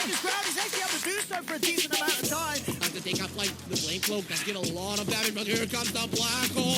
his ground. He's actually able to do so for a decent amount of time. Has to take up like the Flame Cloak. That's get a lot of damage, but here comes the Black Hole.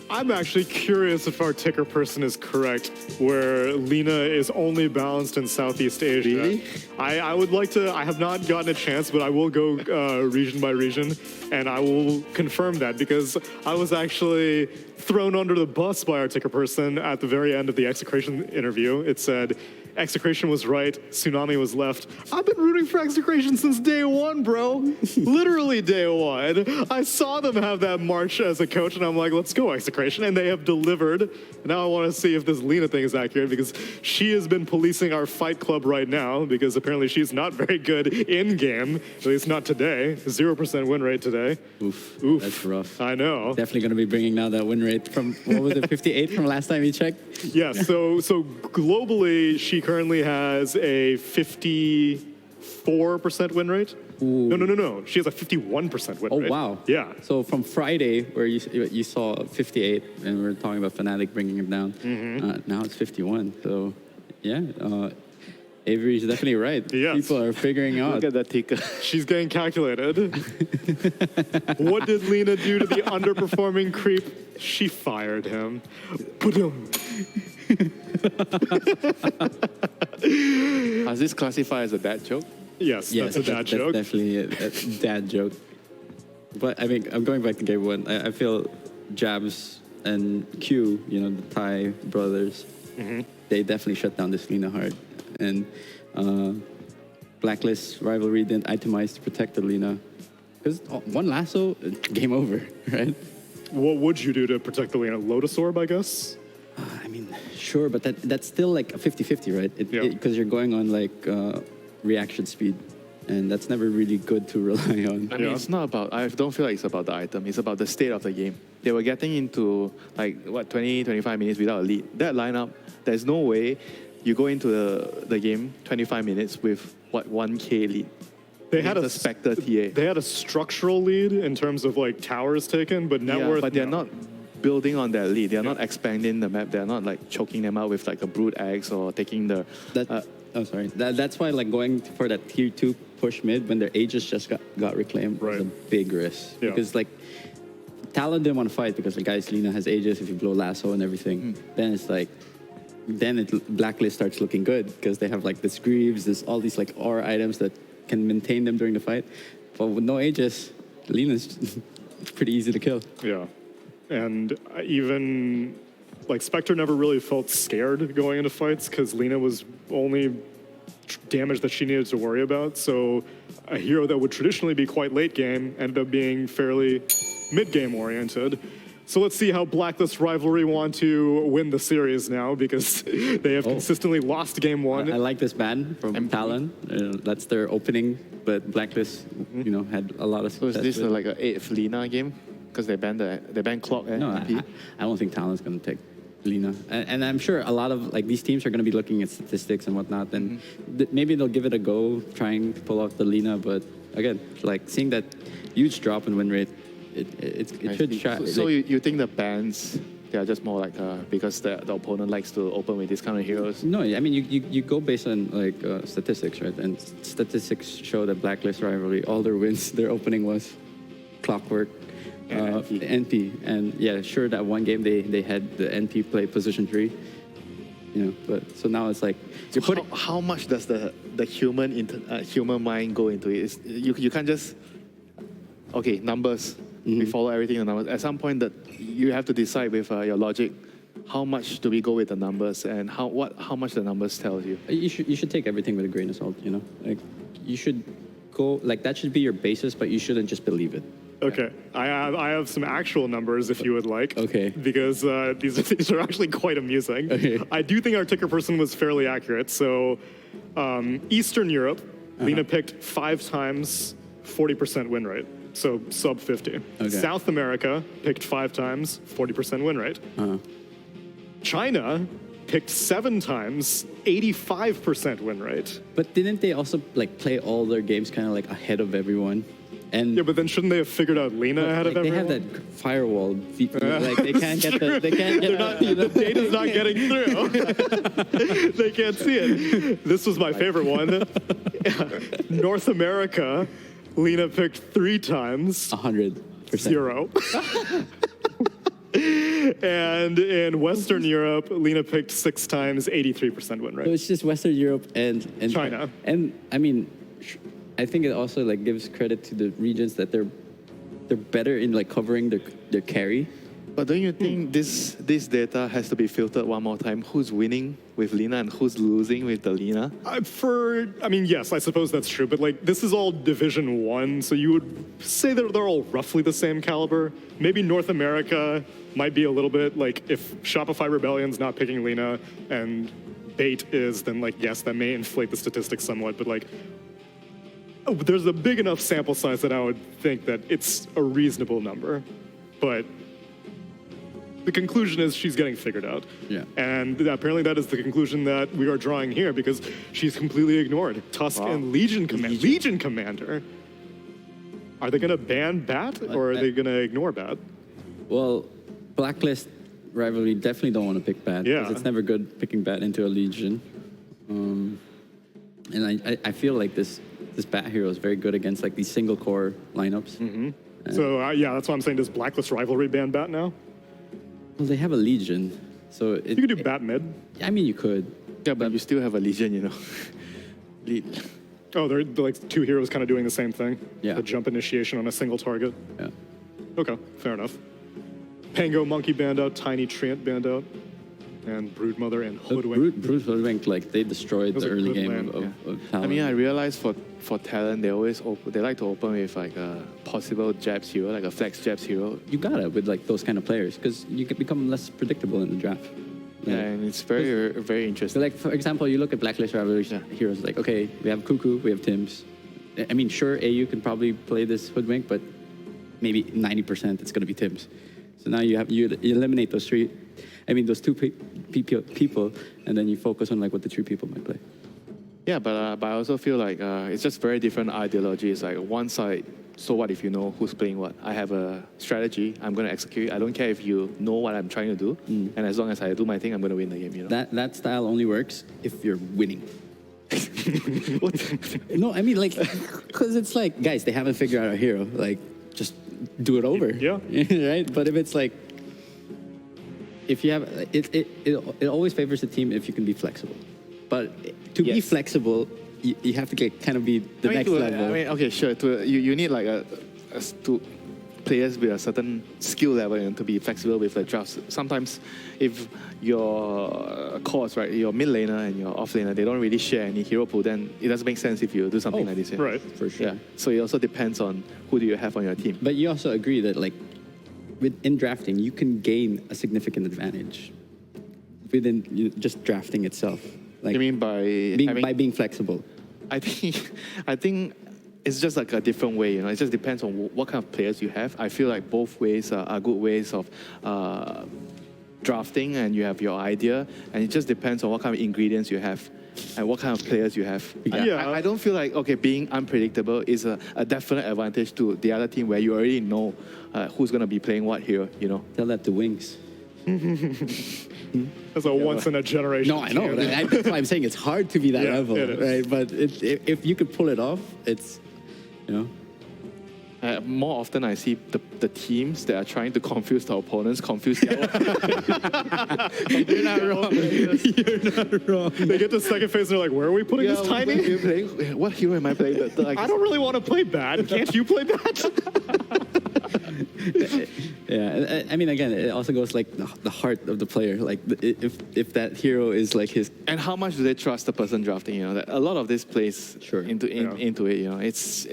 I'm actually curious if our ticker person is correct, where Lena is only balanced in Southeast Asia. Really? I would like to, I have not gotten a chance, but I will go region by region, and I will confirm that, because I was actually thrown under the bus by our ticker person at the very end of the Execration interview. It said, Execration was right, Tsunami was left. I've been rooting for Execration since day one, bro. Literally day one. I saw them have that march as a coach, and I'm like, let's go, Execration. And they have delivered. Now I want to see if this Lena thing is accurate, because she has been policing our fight club right now, because apparently she's not very good in-game, at least not today. 0% win rate today. Oof. That's rough. I know. Definitely going to be bringing down that win rate from, what was it, 58 from last time you checked? Yeah, so globally, she currently has a 54% win rate. Ooh. No. She has a 51% win rate. Oh, wow. Yeah. So from Friday, where you saw 58, and we were talking about Fnatic bringing it down, now it's 51. So, yeah, Avery is definitely right. Yes. People are figuring out. Look at that ticker. She's getting calculated. What did Lena do to the underperforming creep? She fired him. Ba-dum. Does this classify as a dad joke? Yes, that's a dad joke. That's definitely a dad joke. But I mean, I'm going back to game one. I feel Jabs and Q, the Thai brothers, they definitely shut down this Lena hard. And Blacklist rivalry didn't itemize to protect the Lena. Because one lasso, game over, right? What would you do to protect the Lena? Lotus Orb, I guess? I mean, sure, but that's still like a 50-50, right? Because you're going on like reaction speed, and that's never really good to rely on. I mean, it's not about, I don't feel like it's about the item, it's about the state of the game. They were getting into 20, 25 minutes without a lead. That lineup, there's no way you go into the game 25 minutes with 1K lead. They had a Spectre TA. They had a structural lead in terms of like towers taken, but net worth. But they're not building on that lead. They're not expanding the map. They're not like choking them out with like a brood axe or taking the. That's why like going for that tier 2 push mid when their Aegis just got reclaimed was a big risk. Yeah. Because like Talon didn't want to fight because the guys Lena has Aegis if you blow lasso and everything. Then it's like then Blacklist starts looking good because they have like this Greaves, all these like aura items that can maintain them during the fight. But with no Aegis, Lena's pretty easy to kill. Yeah. And even, like, Spectre never really felt scared going into fights because Lena was only damage that she needed to worry about. So a hero that would traditionally be quite late game ended up being fairly mid-game oriented. So let's see how Blacklist Rivalry want to win the series now because they have consistently lost game one. I like this ban from Talon. That's their opening, but Blacklist, had a lot of So success. is this like an 8th Lina game? Because they banned Clock and No, MP? I don't think Talon's going to take Lena. And I'm sure a lot of like these teams are going to be looking at statistics and whatnot, and maybe they'll give it a go trying to pull off the Lena. But again, like seeing that huge drop in win rate, it should show. So you think the bans, they are just more like because the opponent likes to open with these kind of heroes? No, I mean you go based on like statistics, right? And statistics show that Blacklist Rivalry, all their wins, their opening was Clockwork, NP, and yeah, sure that one game they had the NP play position 3, but so now it's like you're putting. How much does the human human mind go into it? You can't just numbers. We follow everything in numbers. At some point, that you have to decide with your logic, how much do we go with the numbers, and how much the numbers tell you. You should take everything with a grain of salt. Like you should go like that should be your basis, but you shouldn't just believe it. Okay, I have some actual numbers if you would like. Okay. Because these are actually quite amusing. Okay. I do think our ticker person was fairly accurate. So, Eastern Europe, Lena picked 5 times 40% win rate. So sub 50. Okay. South America picked 5 times 40% win rate. China picked 7 times 85% win rate. But didn't they also like play all their games kind of like ahead of everyone? And Yeah, but then shouldn't they have figured out Lena ahead of they everyone? have that firewall. Like they can't get The data's not getting through. They can't see it. This was my favorite one. North America, Lena picked 3 times 100%. 0. And in Western Europe, Lena picked 6 times 83% win So rate. it's just Western Europe and China. And I mean, I think it also like gives credit to the regions that they're better in like covering their carry. But don't you think this data has to be filtered one more time? Who's winning with Lina and who's losing with the Lina? Yes, I suppose that's true. But like, this is all Division 1, so you would say that they're all roughly the same caliber. Maybe North America might be a little bit like if Shopify Rebellion's not picking Lina and Bait is, then like yes, that may inflate the statistics somewhat. But like, there's a big enough sample size that I would think that it's a reasonable number. But the conclusion is she's getting figured out. Yeah. And apparently that is the conclusion that we are drawing here because she's completely ignored. Tusk and Legion Commander. Are they going to ban Bat or are they going to ignore Bat? Well, Blacklist Rivalry definitely don't want to pick Bat. Yeah. Because it's never good picking Bat into a Legion. And I feel like this Bat hero is very good against like these single core lineups. So that's why I'm saying, does Blacklist Rivalry ban Bat now? Well, they have a Legion, so You could do Bat mid. I mean, you could. Yeah, but you still have a Legion, Oh, they're like 2 heroes kind of doing the same thing. Yeah. The jump initiation on a single target. Yeah. Okay, fair enough. Pango Monkey banned out, Tiny Treant banned out, and Broodmother and Hoodwink. Bruce Hoodwink, like they destroyed was the a early good game lane, of I Talon. mean, I realize for Talon, they like to open with like a possible Jabs hero, like a flex Jabs hero. You gotta with like those kind of players because you can become less predictable in the draft. Yeah, and it's very, very So interesting. like for example, you look at Blacklist Rivalry heroes. Like okay, we have Cuckoo, we have Tims. I mean, sure, AU can probably play this Hoodwink, but maybe 90% it's gonna be Tims. So now you eliminate those 2 people, and then you focus on like what the 3 people might play. Yeah, but I also feel like it's just very different ideologies. Like one side, so what if you know who's playing what? I have a strategy, I'm going to execute. I don't care if you know what I'm trying to do. And as long as I do my thing, I'm going to win the game, That style only works if you're winning. No, I mean like, because it's like, guys, they haven't figured out a hero. Like, just do it over. Yeah. Right? But if it's like, if you have it always favors the team if you can be flexible. But to be Yes. flexible, you have to kind of be the next level. I mean, okay, sure. You need like players with a certain skill level and to be flexible with the drafts. Sometimes, if your cores, right, your mid laner and your off laner, they don't really share any hero pool, then it doesn't make sense if you do something like this. Yeah? Right. For sure. Yeah. So it also depends on who do you have on your team. But you also agree that like in drafting, you can gain a significant advantage within just drafting itself. Like You mean by being flexible. I think it's just like a different way, you know. It just depends on what kind of players you have. I feel like both ways are good ways of drafting, and you have your idea, and it just depends on what kind of ingredients you have and what kind of players you have. Yeah. I don't feel like, okay, being unpredictable is a definite advantage to the other team where you already know who's going to be playing what hero, you know. Tell that to Wings. That's a once in a generation. No, I know. That's why I'm saying it's hard to be that Yeah, level, it is. right? But if you could pull it off, it's, you know. More often, I see the teams that are trying to confuse the opponents confuse their own. You're not wrong. You're not wrong. They get to second phase and they're like, where are we putting this tiny? What hero am I playing? Like, I don't really want to play bad. Can't you play bad? Yeah, I mean, again, it also goes like the heart of the player. Like, if that hero is like his. and how much do they trust the person drafting? You know, that a lot of this plays Sure. into it. You know, it's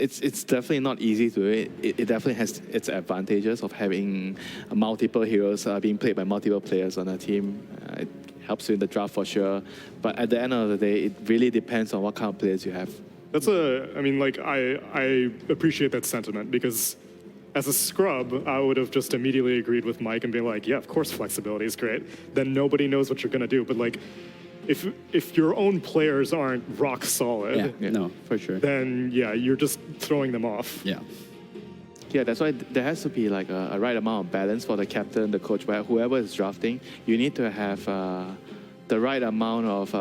definitely not easy to it. It definitely has its advantages of having multiple heroes being played by multiple players on a team. It helps you in the draft for sure. But at the end of the day, it really depends on what kind of players you have. I appreciate that sentiment because as a scrub, I would have just immediately agreed with Mike and been like, yeah, of course flexibility is great. Then nobody knows what you're going to do. But like, if your own players aren't rock solid, Yeah, no, for sure. then yeah, you're just throwing them off. Yeah. Yeah, that's why there has to be like a right amount of balance for the captain, the coach, whoever is drafting. You need to have the right amount of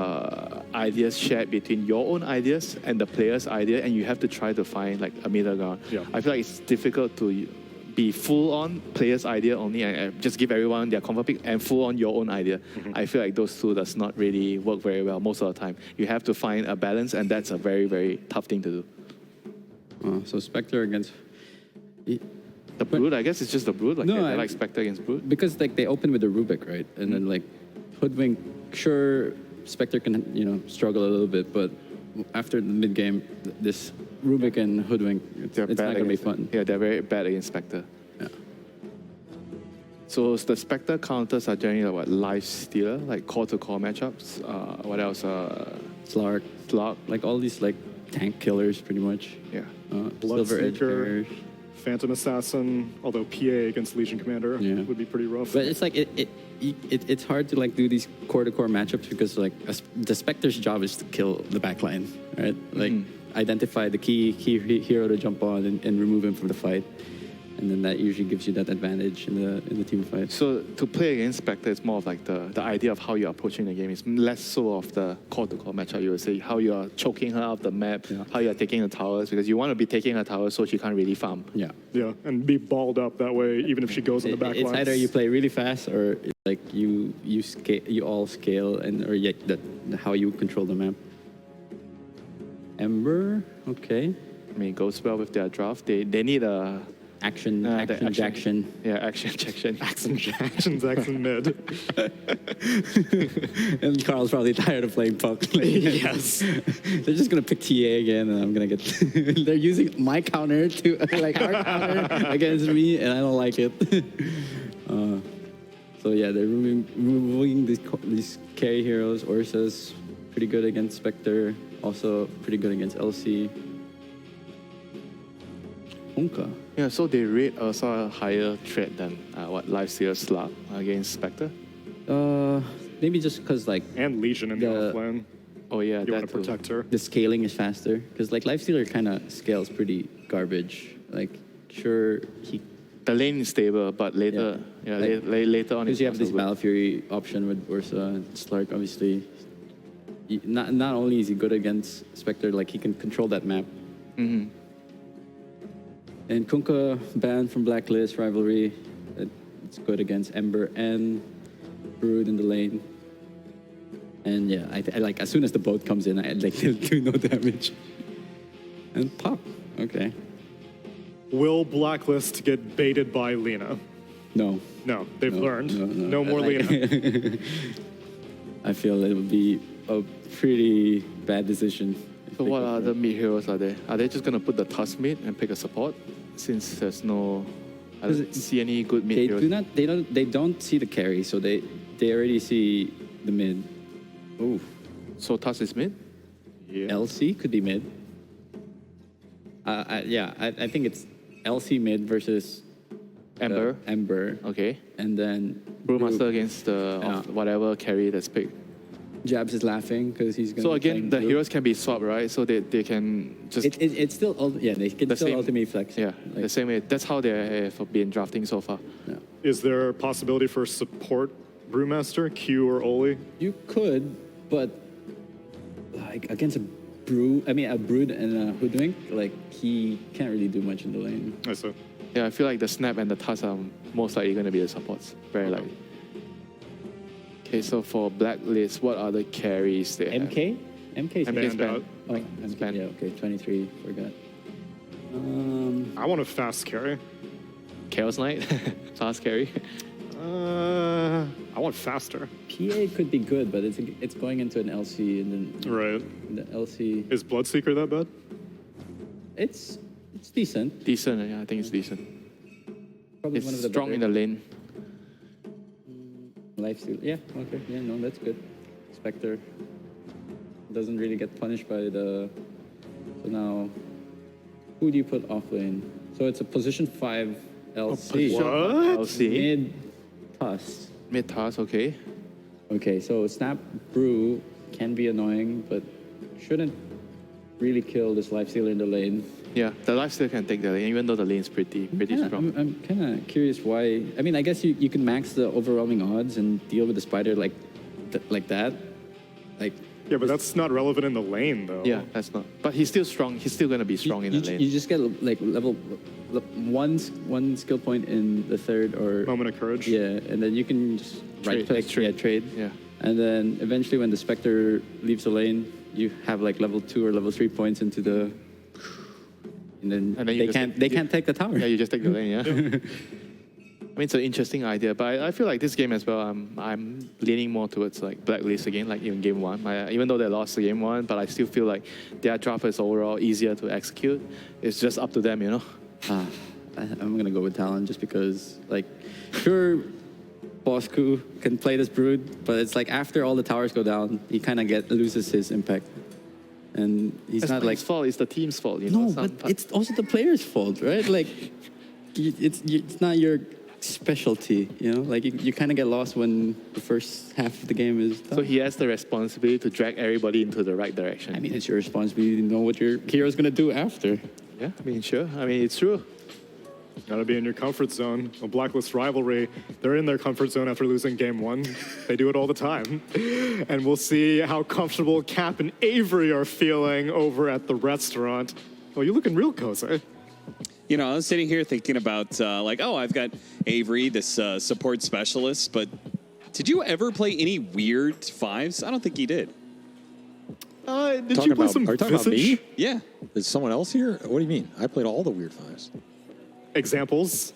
ideas shared between your own ideas and the player's idea, and you have to try to find like a middle ground. Yeah. I feel like it's difficult to be full on player's idea only and just give everyone their comfort pick and full on your own idea. I feel like those two does not really work very well most of the time. You have to find a balance, and that's a very, very tough thing to do. So Spectre against. The Brood, I guess it's just the Brood. Like, No, I I- like Spectre against Brood. Because like they open with the Rubik, right? And then like Hoodwink, sure, Spectre can struggle a little bit, but after the mid game, this Rubik and Hoodwink, it's not gonna be fun. Yeah, they're very bad against Spectre. Yeah. So the Spectre counters are generally like what, life stealer, like core-to-core matchups. What else? Slark, Slug. like all these like tank killers, pretty much. Yeah. Silver Edge Bloodseeker, Bearers. Phantom Assassin, although PA against Legion Commander Yeah. would be pretty rough. But it's like it's hard to like do these core-to-core matchups because like the Spectre's job is to kill the backline, right? Like identify the key hero to jump on and remove him from the fight, and then that usually gives you that advantage in the team fight. So to play against Spectre, it's more of like the idea of how you're approaching the game. It's less so of the core-to-core matchup. You would say how you're choking her off the map, Yeah. how you're taking the towers, because you want to be taking her towers so she can't really farm. Yeah. Yeah, and be balled up that way, even if she goes in the back It's lines. either you play really fast or it's like you all scale or how you control the map. Ember, okay. I mean, it goes well with their draft. They need a Action the Jackson. Yeah, action Jackson. Jackson's Jackson mid. And Carl's probably tired of playing puck. Yes. They're just gonna pick TA again, and I'm gonna get. They're using my counter to like our counter against me, and I don't like it. So yeah, they're removing these carry heroes. Ursa's pretty good against Spectre, also pretty good against LC. Honka. Yeah, so they rate also a higher threat than Lifesteal Slug against Spectre. Maybe just because like And Legion in the The- offlane. Oh yeah, You want that to too. protect her. the scaling is faster. Because like Lifestealer kind of scales pretty garbage. Like sure he. The lane is stable, but later, Like- later on, Because it's you have not this so good. Battle Fury option with Ursa and Slark, obviously. Not only is he good against Spectre, like he can control that map. Mhm. And Kunkka banned from Blacklist Rivalry. It's good against Ember and Brood in the lane. And yeah, I like as soon as the boat comes in, I like they'll do no damage. And pop. Okay. Will Blacklist get baited by Lina? No. No, they've learned. No, No more Lina. I feel it would be a pretty bad decision. So what other mid heroes are there? Are they just gonna put the Tusk mid and pick a support? Since there's no, I don't see any good mid They heroes. do not. They don't see the carry, so they already see the mid. Ooh. So Tusk is mid. Yeah. LC could be mid. I think it's LC mid versus Ember. Ember. Okay. And then Brewmaster against the Yeah. whatever carry that's picked. Jabs is laughing because he's going. So again, the heroes can be swapped, right? So they can just It's still they can The still same- ultimate flex. yeah, Like, the same way. That's how they have been drafting so far. yeah. Is there a possibility for support Brewmaster, Q or Oli? You could, but like against a Brood and a Hoodwink, like he can't really do much in the lane. I see. Yeah, I feel like the Snap and the Tusk are most likely going to be the supports. Very likely. Okay, so for Blacklist, what other carries they have? MK? MK is MK 's banned. out. Oh, It's MK, banned. yeah, okay, 23, forgot. I want a fast carry. Chaos Knight, fast carry. I want faster. PA could be good, but it's going into an LC, and then Right. the LC, Is Bloodseeker that bad? it's decent. Decent, yeah, I think it's decent. Probably It's one of the strong in the lane. Lifesteal. Yeah, okay, yeah, no, that's good. Spectre doesn't really get punished by the. So now, who do you put off lane? So it's a position 5 LC. What? I'll see. Mid Tusk. Mid Tusk, okay. Okay, so Snap Brew can be annoying, but shouldn't really kill this lifestealer in the lane. Yeah, the lifesteal can take the lane, even though the lane's pretty Yeah, strong. I'm kind of curious why. I mean, I guess you can max the overwhelming odds and deal with the spider like that. Like Yeah, but that's not relevant in the lane, though. Yeah, that's not. But he's still strong. He's still going to be strong in the lane. You just get like level one skill point in the third or Moment of courage. yeah, and then you can just right click, trade. Yeah. And then eventually, when the Spectre leaves the lane, you have like level 2 or level 3 points into the. And then you just they can't take the tower. Yeah, you just take the lane, yeah. I mean, it's an interesting idea, but I feel like this game as well, I'm leaning more towards like Blacklist again, like in game 1. Even though they lost the game 1, but I still feel like their draft is overall easier to execute. It's just up to them, you know? I'm gonna go with Talon just because, like, sure, Bosku can play this Brood, but it's like after all the towers go down, he kind of loses his impact, and he's It's not not like his fault, it's the team's fault, you know? no, but it's also the player's fault, right? Like, it's not your specialty, you know. Like you kind of get lost when the first half of the game is done. So he has the responsibility to drag everybody into the right direction. I mean, it's your responsibility to know what your hero's gonna do after. Yeah, I mean, sure. I mean, it's true. Gotta be in your comfort zone. A Blacklist rivalry, they're in their comfort zone after losing game 1. They do it all the time. And we'll see how comfortable Cap and Avery are feeling over at the restaurant. Oh, you're looking real cozy. You know, I was sitting here thinking about, I've got Avery, this support specialist, but did you ever play any weird 5s? I don't think you did. Did Talking you play about- some are you talking about Visage? me? Yeah. Is someone else here? What do you mean? I played all the weird 5s. Examples?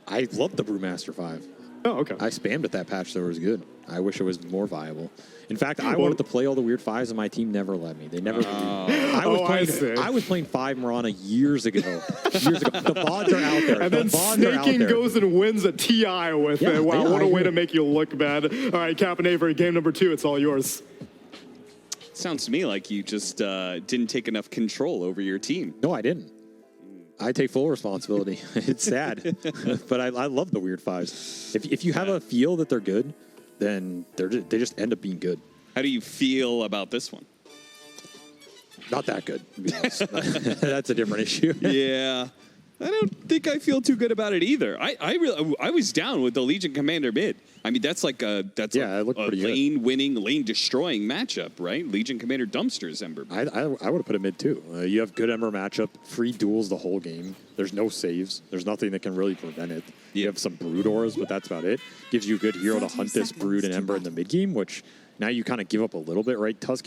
I loved the Brewmaster 5. Oh, okay. I spammed at that patch, so it was good. I wish it was more viable. In fact, I wanted to play all the weird 5s, and my team never let me. They never. I see. I was playing 5 Mirana years ago. The VODs are out there. And the then VODs are out Snaking there. goes and wins a TI with Yeah, it. Wow, yeah, what a I way to agree. make you look bad. All right, Cap and Avery, game number 2, it's all yours. Sounds to me like you just didn't take enough control over your team. No, I didn't. I take full responsibility. It's sad, but I love the weird 5s. If you have a feel that they're good, then they just end up being good. How do you feel about this one? Not that good, to be honest. That's a different issue. Yeah. I don't think I feel too good about it either. I was down with the Legion Commander mid. I mean, that's like it looked pretty good. lane winning, lane destroying matchup, right? Legion Commander dumpsters Ember. I would have put a mid too. You have good Ember matchup, free duels the whole game. There's no saves. There's nothing that can really prevent it. You Yeah. have some brood auras, but that's about it. Gives you a good hero to hunt this brood and ember in the mid game, which now you kind of give up a little bit, right? Tusk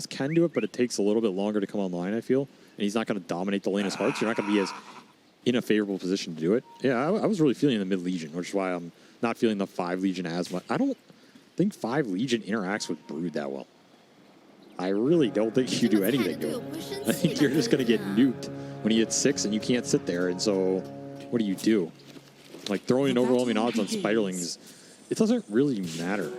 can do it, but it takes a little bit longer to come online, I feel. And he's not going to dominate the lane as hard, so you're not going to be as in a favorable position to do it. Yeah, I was really feeling the mid Legion, which is why I'm not feeling the 5 Legion as much. I don't think 5 Legion interacts with brood that well. I really don't think you do anything to it. I think you're just going to get nuked when he hits 6 and you can't sit there. And so what do? Like throwing overwhelming odds on Spiderlings, it doesn't really matter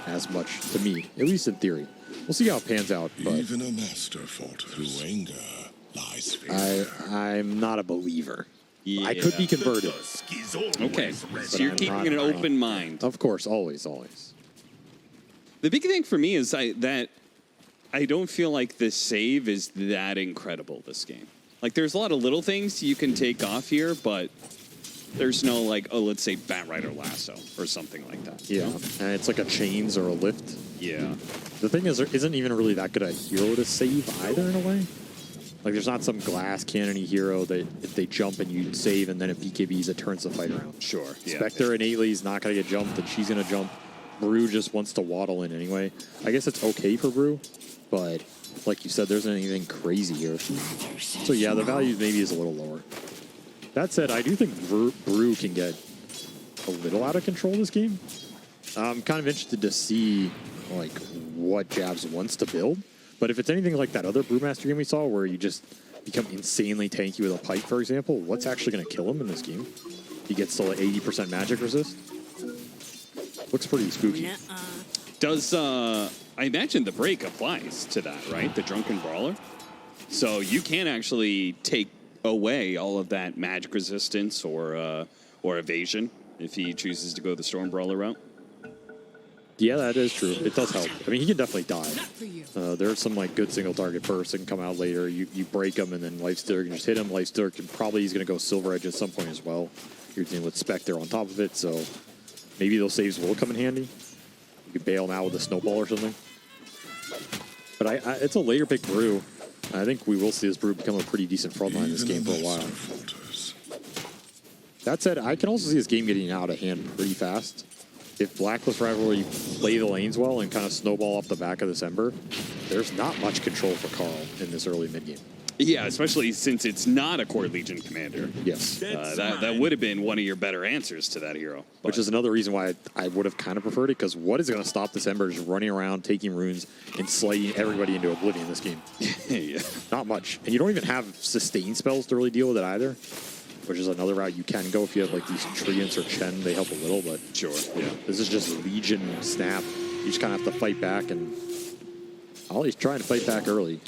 as much to me, at least in theory. We'll see how it pans out. But Even a master falters. Through anger lies fear. I'm not a believer. Yeah. I could be converted. Okay, so you're I'm keeping not- an open mind. Of course, always. The big thing for me is that I don't feel like the save is that incredible this game. Like, there's a lot of little things you can take off here, but there's no, like, oh, let's say Bat Rider Lasso or something like that. Yeah, and it's like a chains or a lift. Yeah. The thing is, there isn't even really that good a hero to save either in a way. Like, there's not some glass cannony hero that if they jump and you save and then it BKBs, it turns the fight around. Sure. Yeah. Spectre innately is not going to get jumped and she's going to jump. Brew just wants to waddle in anyway. I guess it's okay for Brew, but like you said, there's anything crazy here. So yeah, the value maybe is a little lower. That said, I do think Brew can get a little out of control this game. I'm kind of interested to see like what Jabs wants to build. But if it's anything like that other Brewmaster game we saw where you just become insanely tanky with a pipe, for example, what's actually going to kill him in this game? He gets still 80% magic resist. Looks pretty spooky. Does, I imagine the break applies to that, right? The Drunken Brawler. So you can actually take away all of that magic resistance or evasion if he chooses to go the Storm Brawler route. Yeah, that is true. It does help. I mean, he can definitely die. There's some like good single target bursts that can come out later. You break him, and then Lifestealer can just hit him. Lifestealer can probably he's going to go Silver Edge at some point as well. You're dealing with Spectre on top of it, so maybe those saves will come in handy. You can bail him out with a snowball or something. But it's a later pick Brew. I think we will see this Brew become a pretty decent frontline in this game for a while. That said, I can also see this game getting out of hand pretty fast. If Blacklist Rivalry play the lanes well and kind of snowball off the back of this Ember, there's not much control for Carl in this early mid-game. Yeah, especially since it's not a Core Legion commander. Yes. That would have been one of your better answers to that hero. Which is another reason why I would have kind of preferred it, because what is going to stop this Ember is running around, taking runes, and slaying everybody into oblivion this game. Yeah. Not much. And you don't even have sustain spells to really deal with it either, which is another route you can go if you have like these Treants or Chen. They help a little, but Sure, yeah. this is just Legion snap. You just kind of have to fight back, and Ollie's trying to fight back early.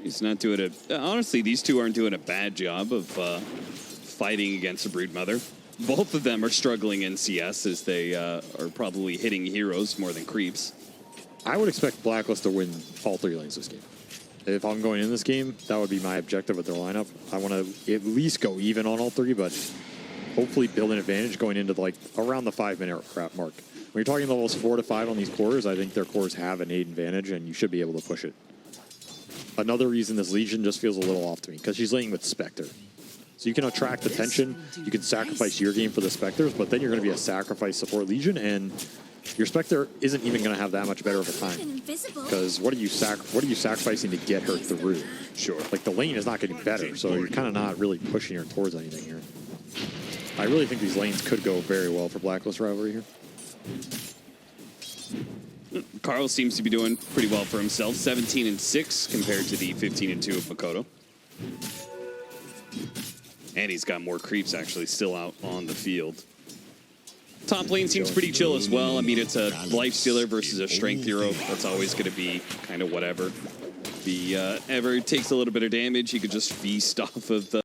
He's not doing honestly, these two aren't doing a bad job of fighting against the Broodmother. Both of them are struggling in CS as they are probably hitting heroes more than creeps. I would expect Blacklist to win all 3 lanes this game. If I'm going in this game, that would be my objective with their lineup. I want to at least go even on all 3, but hopefully build an advantage going into like around the 5-minute crap mark. When you're talking levels 4 to 5 on these cores, I think their cores have an 8 advantage, and you should be able to push it. Another reason this Legion just feels a little off to me, because she's laning with Spectre. So you can attract attention, you can sacrifice your game for the Spectres, but then you're going to be a sacrifice support Legion, and your Spectre isn't even going to have that much better of a time. Because what are you sacrificing to get her through? Sure. Like, the lane is not getting better, so you're kind of not really pushing her towards anything here. I really think these lanes could go very well for Blacklist Rivalry here. Carl seems to be doing pretty well for himself, 17-6 compared to the 15-2 of Makoto. And he's got more creeps actually still out on the field. Top lane seems pretty chill as well. I mean, it's a Lifestealer versus a Strength hero. That's always going to be kind of whatever. If he ever takes a little bit of damage, he could just feast off of the